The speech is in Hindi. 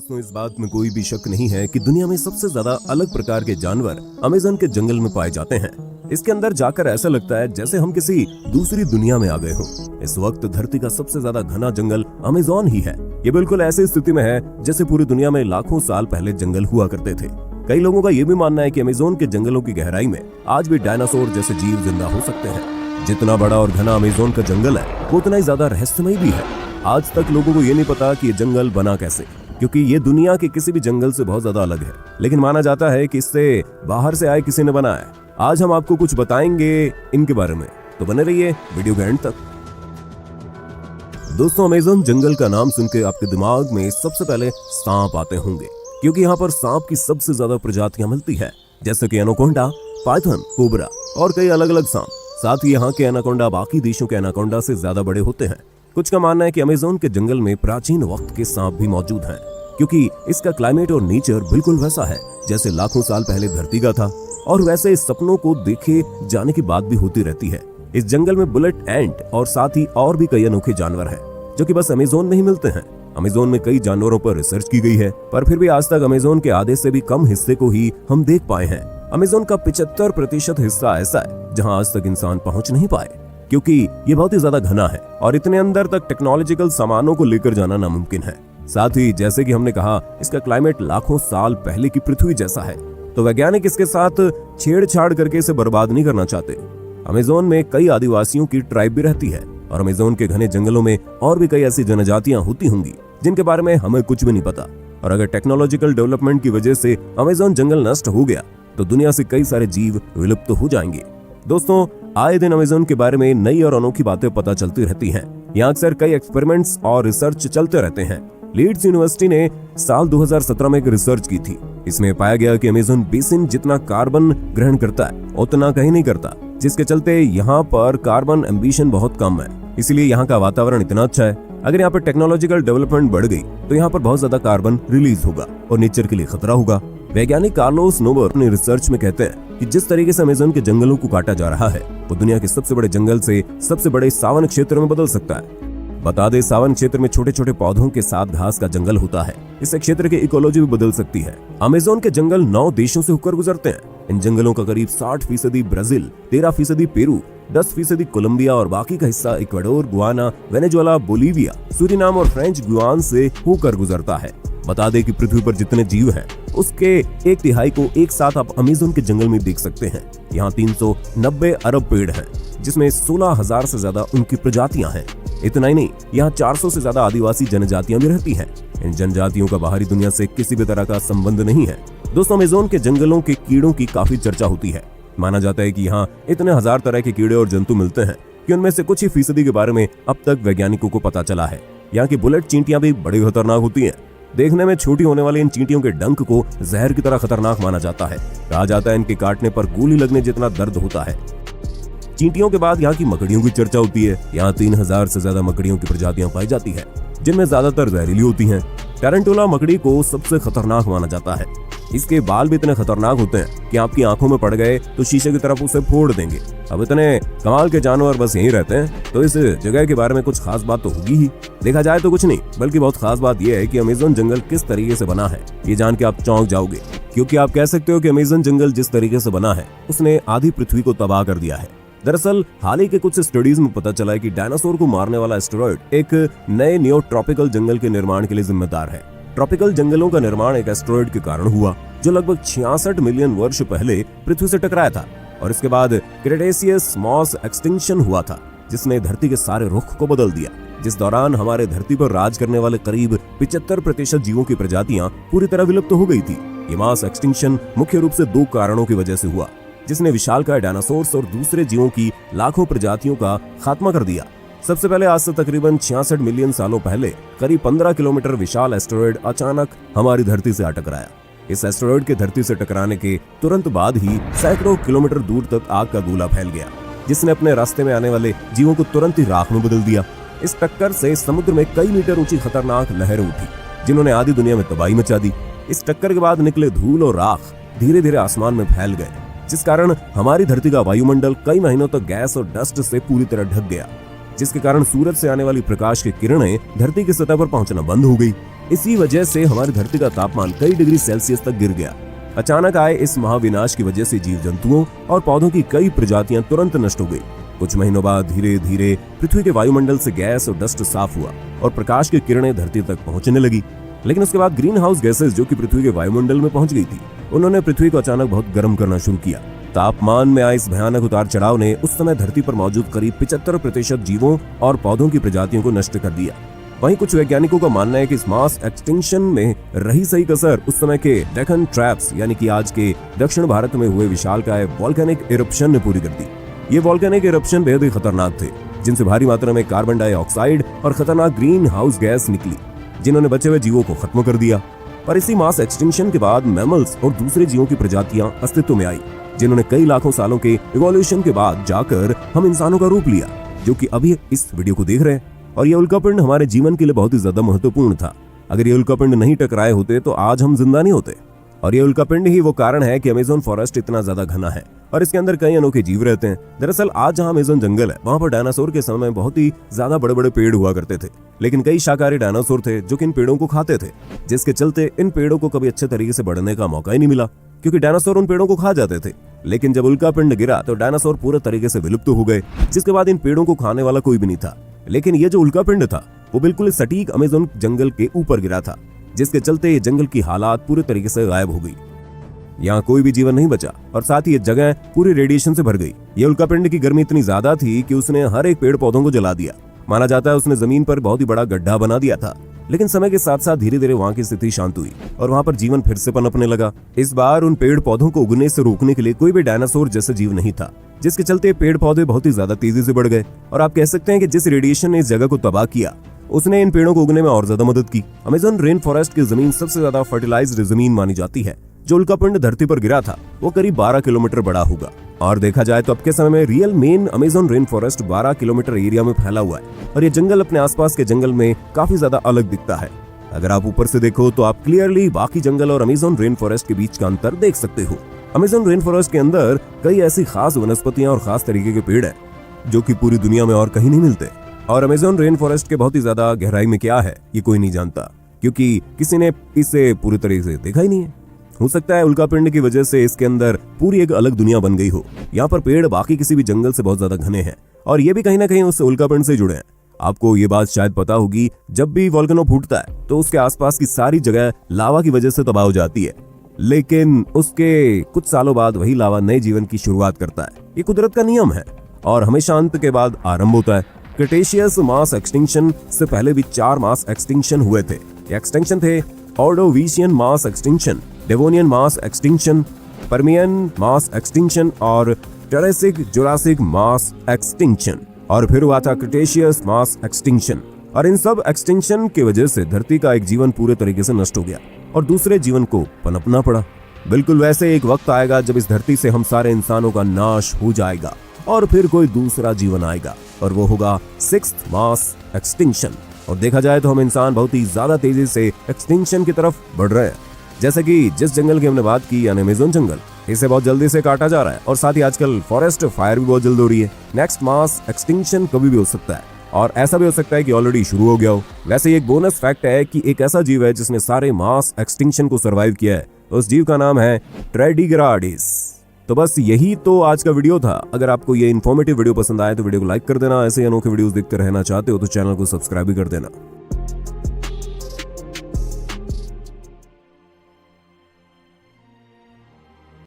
दोस्तों, इस बात में कोई भी शक नहीं है कि दुनिया में सबसे ज्यादा अलग प्रकार के जानवर अमेज़न के जंगल में पाए जाते हैं। इसके अंदर जाकर ऐसा लगता है जैसे हम किसी दूसरी दुनिया में आ गए हों। इस वक्त धरती का सबसे ज्यादा घना जंगल अमेज़न ही है। ये बिल्कुल ऐसी स्थिति में है जैसे पूरी दुनिया में लाखों साल पहले जंगल हुआ करते थे। कई लोगों का ये भी मानना है कि अमेज़न के जंगलों की गहराई में आज भी डायनासोर जैसे जीव जिंदा हो सकते हैं। जितना बड़ा और घना अमेज़न का जंगल है वो उतना ही ज्यादा रहस्यमय भी है। आज तक लोगों को ये नहीं पता कि ये जंगल बना कैसे, क्योंकि ये दुनिया के किसी भी जंगल से बहुत ज्यादा अलग है। लेकिन माना जाता है कि इससे बाहर से आए किसी ने बनाया है। आज हम आपको कुछ बताएंगे इनके बारे में, तो बने रहिए वीडियो के एंड तक। दोस्तों, अमेज़न जंगल का नाम सुनकर आपके दिमाग में सबसे पहले सांप आते होंगे, क्योंकि यहाँ पर सांप की सबसे ज्यादा प्रजातियां मिलती है, जैसे कि एनाकोंडा, पाइथन, कोबरा और कई अलग अलग सांप। साथ ही यहाँ के एनाकोंडा बाकी देशों के एनाकोंडा से ज्यादा बड़े होते हैं। कुछ का मानना है कि अमेज़न के जंगल में प्राचीन वक्त के सांप भी मौजूद हैं, क्योंकि इसका क्लाइमेट और नेचर बिल्कुल वैसा है जैसे लाखों साल पहले धरती का था, और वैसे इस सपनों को देखे जाने की बात भी होती रहती है। इस जंगल में बुलेट एंट और साथ ही और भी कई अनोखे जानवर हैं, जो कि बस अमेज़न में ही मिलते हैं। अमेज़न में कई जानवरों पर रिसर्च की गई है, पर फिर भी आज तक अमेज़न के आधे से भी कम हिस्से को ही हम देख पाए हैं। अमेज़न का 75% हिस्सा ऐसा है जहाँ आज तक इंसान पहुँच नहीं पाए, क्योंकि ये बहुत ही ज्यादा घना है और इतने अंदर तक टेक्नोलॉजिकल सामानों को लेकर जाना नामुमकिन है। साथ ही जैसे कि हमने कहा, इसका क्लाइमेट लाखों साल पहले की पृथ्वी जैसा है, तो वैज्ञानिक इसके साथ छेड़छाड़ करके इसे बर्बाद नहीं करना चाहते। अमेज़न में कई आदिवासियों की ट्राइब भी रहती है, और अमेज़न के घने जंगलों में और भी कई ऐसी जनजातियां होती होंगी जिनके बारे में हमें कुछ भी नहीं पता। और अगर टेक्नोलॉजिकल डेवलपमेंट की वजह से अमेज़न जंगल नष्ट हो गया तो दुनिया से कई सारे जीव विलुप्त हो जाएंगे। दोस्तों, आए दिन अमेज़न के बारे में नई और अनोखी बातें पता चलती रहती हैं। यहाँ अक्सर कई एक्सपेरिमेंट्स और रिसर्च चलते रहते हैं। लीड्स यूनिवर्सिटी ने साल 2017 में एक रिसर्च की थी। इसमें पाया गया कि अमेज़न बेसिन जितना कार्बन ग्रहण करता है उतना कहीं नहीं करता, जिसके चलते यहाँ पर कार्बन एम्बिशन बहुत कम है। इसलिए यहाँ का वातावरण इतना अच्छा है। अगर यहाँ पर टेक्नोलॉजिकल डेवलपमेंट बढ़ गई तो यहाँ पर बहुत ज्यादा कार्बन रिलीज होगा और नेचर के लिए खतरा होगा। वैज्ञानिक कार्लोस नोबर अपने रिसर्च में कहते हैं कि जिस तरीके से अमेज़न के जंगलों को काटा जा रहा है वो दुनिया के सबसे बड़े जंगल से सबसे बड़े सावन क्षेत्र में बदल सकता है। बता दे, सावन क्षेत्र में छोटे छोटे पौधों के साथ घास का जंगल होता है। इससे क्षेत्र की इकोलॉजी भी बदल सकती है। अमेज़न के जंगल 9 देशों से होकर गुजरते हैं। इन जंगलों का करीब 60% ब्राजील, 13% पेरू, 10% कोलंबिया और बाकी का हिस्सा Ecuador, Guana, Venezuela, Bolivia, Suriname और फ्रेंच गुयाना से होकर गुजरता है। बता दें कि पृथ्वी पर जितने जीव हैं उसके 1/3 को एक साथ आप अमेज़न के जंगल में देख सकते हैं। यहाँ 390 अरब पेड़ हैं, जिसमें 16,000 से ज्यादा उनकी प्रजातियां हैं। इतना ही नहीं, यहाँ 400 से ज्यादा आदिवासी जनजातियां भी रहती हैं। इन जनजातियों का बाहरी दुनिया से किसी भी तरह का संबंध नहीं है। दोस्तों, अमेज़न के जंगलों के कीड़ों की काफी चर्चा होती है। माना जाता है कि यहाँ इतने हजार तरह के कीड़े और जंतु मिलते हैं कि उनमें से कुछ ही फीसदी के बारे में अब तक वैज्ञानिकों को पता चला है। यहाँ की बुलेट चींटियां भी बड़ी खतरनाक होती हैं। देखने में छोटी होने वाली इन चींटियों के डंक को जहर की तरह खतरनाक माना जाता है। कहा जाता है इनके काटने पर गोली लगने जितना दर्द होता है। चींटियों के बाद यहाँ की मकड़ियों की चर्चा होती है। यहाँ 3000 से ज्यादा मकड़ियों की प्रजातियां पाई जाती है, जिनमें ज्यादातर जहरीली होती हैं। टैरेंटुला मकड़ी को सबसे खतरनाक माना जाता है। इसके बाल भी इतने खतरनाक होते हैं कि आपकी आंखों में पड़ गए तो शीशे की तरफ उसे फोड़ देंगे। अब इतने कमाल के जानवर बस यहीं रहते हैं, तो इस जगह के बारे में कुछ खास बात तो होगी ही। देखा जाए तो कुछ नहीं, बल्कि बहुत खास बात यह है कि अमेज़न जंगल किस तरीके से बना है। ये जान के आप चौंक जाओगे, क्योंकि आप कह सकते हो कि अमेज़न जंगल जिस तरीके से बना है उसने आधी पृथ्वी को तबाह कर दिया है। दरअसल हाल ही के कुछ स्टडीज में पता चला है कि डायनासोर को मारने वाला एस्टेरॉयड एक नए नियो ट्रॉपिकल जंगल के निर्माण के लिए जिम्मेदार है। ट्रॉपिकल जंगलों का निर्माण एक एस्टेरॉयड के कारण हुआ, जो लगभग 66 मिलियन वर्ष पहले पृथ्वी से टकराया था, और इसके बाद क्रेटेशियस मॉस एक्सटिंक्शन हुआ था, जिसने धरती के सारे रुख को बदल दिया। जिस दौरान हमारे धरती पर राज करने वाले करीब 75% जीवों की प्रजातियां पूरी तरह विलुप्त हो गई थी। ये मास एक्सटिंक्शन मुख्य रूप से 2 कारणों की वजह से हुआ, जिसने विशालकाय डायनासोर्स और दूसरे जीवों की लाखों प्रजातियों का खात्मा कर दिया। सबसे पहले आज से तकरीबन 66 मिलियन सालों पहले करीब 15 किलोमीटर विशाल एस्टेरॉयड अचानक हमारी धरती से आ टकराया। इस एस्टेरॉयड के धरती से टकराने के तुरंत बाद ही सैकड़ों किलोमीटर दूर तक आग का गोला फैल गया, जिसने अपने रास्ते में आने वाले जीवों को तुरंत ही राख में बदल दिया। इस टक्कर से समुद्र में कई मीटर ऊंची खतरनाक लहरें उठी, जिन्होंने आधी दुनिया में तबाही मचा दी। इस टक्कर के बाद निकले धूल और राख धीरे धीरे आसमान में फैल गए, जिस कारण हमारी धरती का वायुमंडल कई महीनों तक गैस और डस्ट से पूरी तरह ढक गया, जिसके कारण सूरज से आने वाली प्रकाश की किरणें धरती की सतह पर पहुंचना बंद हो गई। इसी वजह से हमारी धरती का तापमान कई डिग्री सेल्सियस तक गिर गया। अचानक आए इस महाविनाश की वजह से जीव जंतुओं और पौधों की कई प्रजातियां तुरंत नष्ट हो गई। कुछ महीनों बाद धीरे धीरे पृथ्वी के वायुमंडल से गैस और डस्ट साफ हुआ और प्रकाश की किरणें धरती तक पहुंचने लगी। लेकिन उसके बाद ग्रीन हाउस गैसेस जो कि पृथ्वी के वायुमंडल में पहुंच गई थी, उन्होंने पृथ्वी को अचानक बहुत गर्म करना शुरू किया। तापमान में आए इस भयानक उतार चढ़ाव ने उस समय धरती पर मौजूद करीब 75% जीवों और पौधों की प्रजातियों को नष्ट कर दिया। वहीं कुछ वैज्ञानिकों का मानना है कि इस मास एक्सटिंक्शन में रही सही कसर उस समय के डेक्कन ट्रैप्स यानी कि आज के दक्षिण भारत में हुए विशालकाय वोल्केनिक इरप्शन ने पूरी कर दी। ये वोल्केनिक इरप्शन बेहद ही खतरनाक थे, जिनसे भारी मात्रा में कार्बन डाइऑक्साइड और खतरनाक ग्रीन हाउस गैस निकली, जिन्होंने बचे हुए जीवों को खत्म कर दिया। पर इसी मास एक्सटिंक्शन के बाद मैमल्स और दूसरे जीवों की प्रजातियां अस्तित्व में आई, जिन्होंने कई लाखों सालों के इवोल्यूशन के बाद जाकर हम इंसानों का रूप लिया, जो कि अभी इस वीडियो को देख रहे हैं। और ये उल्कापिंड हमारे जीवन के लिए बहुत ही ज्यादा महत्वपूर्ण था। अगर ये उल्कापिंड नहीं टकराए होते तो आज हम जिंदा नहीं होते। और ये उल्कापिंड ही वो कारण है कि अमेज़न फॉरेस्ट इतना ज्यादा घना है और इसके अंदर कई अनोखे जीव रहते हैं। दरअसल आज जहाँ अमेज़न जंगल है, वहाँ पर डायनासोर के समय में बहुत ही ज्यादा बड़े बड़े पेड़ हुआ करते थे, लेकिन कई शाकाहारी डायनासोर थे जो कि इन पेड़ों को खाते थे, जिसके चलते इन पेड़ों को कभी अच्छे तरीके से बढ़ने का मौका ही नहीं मिला, क्योंकि डायनासोर उन पेड़ों को खा जाते थे। लेकिन जब उल्कापिंड गिरा तो डायनासोर पूरे तरीके से विलुप्त हो गए, जिसके बाद इन पेड़ों को खाने वाला कोई भी नहीं था। लेकिन ये जो उल्कापिंड था वो बिल्कुल सटीक अमेज़न जंगल के ऊपर गिरा था, जिसके चलते ये जंगल की हालात पूरे तरीके से गायब हो गई। यहाँ कोई भी जीवन नहीं बचा और साथ ही ये जगह पूरी रेडिएशन से भर गई। ये उल्कापिंड की गर्मी इतनी ज्यादा थी कि उसने हर एक पेड़ पौधों को जला दिया। माना जाता है उसने जमीन पर बहुत ही बड़ा गड्ढा बना दिया था। लेकिन समय के साथ साथ धीरे धीरे वहाँ की स्थिति शांत हुई और वहाँ पर जीवन फिर से पनपने लगा। इस बार उन पेड़ पौधों को उगने से रोकने के लिए कोई भी डायनासोर जैसा जीव नहीं था, जिसके चलते पेड़ पौधे बहुत ही ज्यादा तेजी से बढ़ गए। और आप कह सकते हैं कि जिस रेडिएशन ने इस जगह को तबाह किया, उसने इन पेड़ों को उगने में और ज्यादा मदद की। अमेज़न रेन फॉरेस्ट की जमीन सबसे ज्यादा फर्टिलाइज्ड जमीन मानी जाती है। जो उल्कापिंड धरती पर गिरा था वो करीब 12 किलोमीटर बड़ा होगा। और देखा जाए तो अब के समय में real main Amazon rain forest 12 kilometre area में फैला हुआ है और ये जंगल अपने आसपास के जंगल में काफी ज्यादा अलग दिखता है। अगर आप ऊपर से देखो तो आप क्लियरली बाकी जंगल और अमेज़न रेन फॉरेस्ट के बीच का अंतर देख सकते हो। अमेज़न रेन फॉरेस्ट के अंदर कई ऐसी खास वनस्पतियां और खास तरीके के पेड़ है जो कि पूरी दुनिया में और कहीं नहीं मिलते। और अमेज़न रेन फॉरेस्ट के बहुत ही ज्यादा गहराई में क्या है ये कोई नहीं जानता, क्योंकि किसी ने इसे पूरी तरीके से देखा ही नहीं है। हो सकता है उल्कापिंड की वजह से इसके अंदर पूरी एक अलग दुनिया बन गई हो। यहाँ पर पेड़ बाकी किसी भी जंगल से बहुत ज्यादा घने हैं और ये भी कहीं ना कहीं उस उल्कापिंड से जुड़े हैं। आपको ये बात शायद पता होगी, जब भी वोल्केनो फूटता है तो उसके आसपास की सारी जगह लावा की वजह से तबाह हो जाती है, लेकिन उसके कुछ सालों बाद वही लावा नए जीवन की शुरुआत करता है। ये कुदरत का नियम है और हमेशा अंत के बाद आरंभ होता है। क्रेटेशियस मास एक्सटिंक्शन से पहले भी 4 मास एक्सटिंक्शन हुए थे। एक्सटिंक्शन थे Ordovician mass extinction, Devonian mass extinction, Permian mass extinction और टेरेसिक जुरासिक मास एक्सटिंक्शन। और फिर हुआ था क्रेटेशियस मास एक्सटिंक्शन। और इन सब एक्सटिंक्शन की वजह से धरती का एक जीवन पूरे तरीके से नष्ट हो गया और दूसरे जीवन को पनपना पड़ा। बिल्कुल वैसे एक वक्त आएगा जब इस धरती से हम सारे इंसानों का नाश हो जाएगा और फिर कोई दूसरा जीवन आएगा और वो होगा 6th मास एक्सटिंक्शन। और देखा जाए तो हम इंसान बहुत ही ज्यादा तेजी से एक्सटिंक्शन की तरफ बढ़ रहे हैं। जैसे कि जिस जंगल की हमने बात की यानी अमेज़न जंगल, इसे बहुत जल्दी से काटा जा रहा है और साथ ही आजकल फॉरेस्ट फायर भी बहुत जल्द हो रही है। नेक्स्ट मास एक्सटिंक्शन कभी भी हो सकता है और ऐसा भी हो सकता है कि ऑलरेडी शुरू हो गया हो। वैसे एक बोनस फैक्ट है कि एक ऐसा जीव है जिसने सारे मास एक्सटिंक्शन को सर्वाइव किया है। उस जीव का नाम है ट्राइडिग्राडिस। तो बस यही तो आज का वीडियो था। अगर आपको ये इन्फॉर्मेटिव वीडियो पसंद आए तो वीडियो को लाइक कर देना। ऐसे अनोखे वीडियोस देखते रहना चाहते हो तो चैनल को सब्सक्राइब भी कर देना।